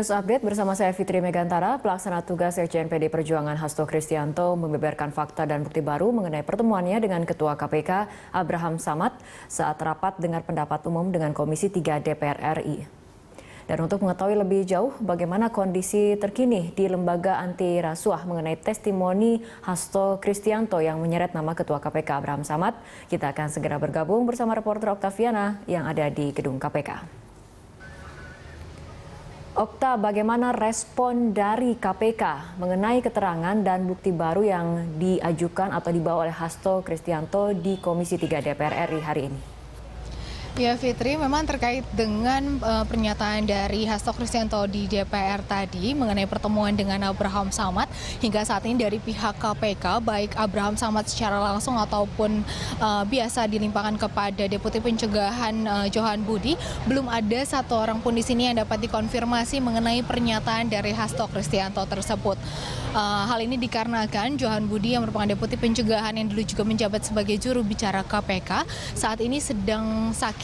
News Update bersama saya Fitri Megantara. Pelaksana tugas Sekjen PD Perjuangan Hasto Kristianto membeberkan fakta dan bukti baru mengenai pertemuannya dengan Ketua KPK Abraham Samad saat rapat dengar pendapat umum dengan Komisi 3 DPR RI. Dan untuk mengetahui lebih jauh bagaimana kondisi terkini di lembaga anti rasuah mengenai testimoni Hasto Kristianto yang menyeret nama Ketua KPK Abraham Samad, kita akan segera bergabung bersama reporter Oktaviana yang ada di gedung KPK. Okta, bagaimana respon dari KPK mengenai keterangan dan bukti baru yang diajukan atau dibawa oleh Hasto Kristianto di Komisi 3 DPR RI hari ini? Ya Fitri, memang terkait dengan pernyataan dari Hasto Kristianto di DPR tadi mengenai pertemuan dengan Abraham Samad, hingga saat ini dari pihak KPK, baik Abraham Samad secara langsung ataupun biasa dilimpahkan kepada Deputi Pencegahan Johan Budi, belum ada satu orang pun di sini yang dapat dikonfirmasi mengenai pernyataan dari Hasto Kristianto tersebut. Hal ini dikarenakan Johan Budi yang merupakan Deputi Pencegahan yang dulu juga menjabat sebagai juru bicara KPK, saat ini sedang sakit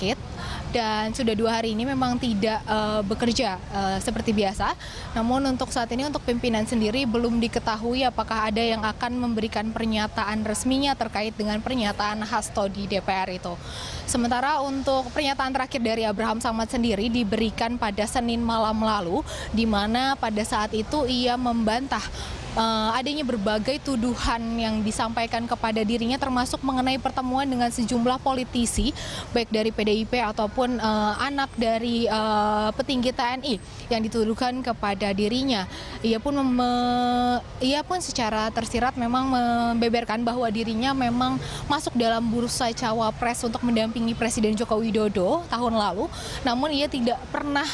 dan sudah 2 hari ini memang tidak bekerja seperti biasa. Namun untuk saat ini untuk pimpinan sendiri belum diketahui apakah ada yang akan memberikan pernyataan resminya terkait dengan pernyataan Hasto di DPR itu. Sementara untuk pernyataan terakhir dari Abraham Samad sendiri diberikan pada Senin malam lalu, di mana pada saat itu ia membantah adanya berbagai tuduhan yang disampaikan kepada dirinya, termasuk mengenai pertemuan dengan sejumlah politisi baik dari PDIP ataupun anak dari petinggi TNI yang dituduhkan kepada dirinya. Ia pun secara tersirat memang membeberkan bahwa dirinya memang masuk dalam bursa cawapres untuk mendampingi Presiden Joko Widodo tahun lalu, namun ia tidak pernah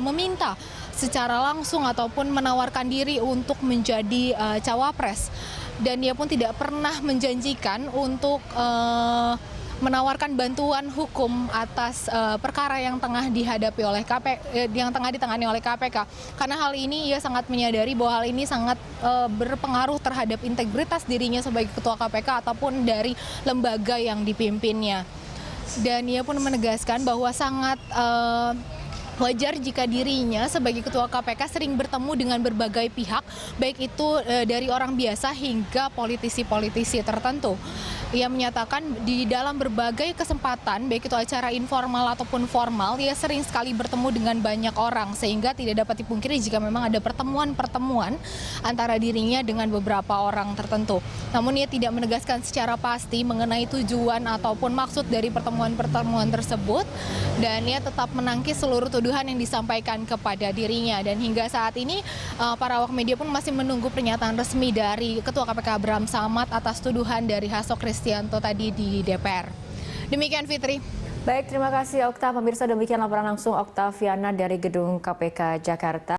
meminta secara langsung ataupun menawarkan diri untuk menjadi cawapres, dan dia pun tidak pernah menjanjikan untuk menawarkan bantuan hukum atas perkara yang tengah dihadapi oleh yang tengah ditangani oleh KPK. Karena hal ini ia sangat menyadari bahwa hal ini sangat berpengaruh terhadap integritas dirinya sebagai Ketua KPK ataupun dari lembaga yang dipimpinnya. Dan ia pun menegaskan bahwa sangat wajar jika dirinya sebagai Ketua KPK sering bertemu dengan berbagai pihak, baik itu dari orang biasa hingga politisi-politisi tertentu. Ia menyatakan di dalam berbagai kesempatan, baik itu acara informal ataupun formal, ia sering sekali bertemu dengan banyak orang, sehingga tidak dapat dipungkiri jika memang ada pertemuan-pertemuan antara dirinya dengan beberapa orang tertentu. Namun ia tidak menegaskan secara pasti mengenai tujuan ataupun maksud dari pertemuan-pertemuan tersebut, dan ia tetap menangkis seluruh tuduhan yang disampaikan kepada dirinya. Dan hingga saat ini para awak media pun masih menunggu pernyataan resmi dari Ketua KPK Abraham Samad atas tuduhan dari Hasto Kristianto tadi di DPR. Demikian Fitri. Baik, terima kasih Okta. Pemirsa, demikian laporan langsung Oktaviana dari gedung KPK Jakarta.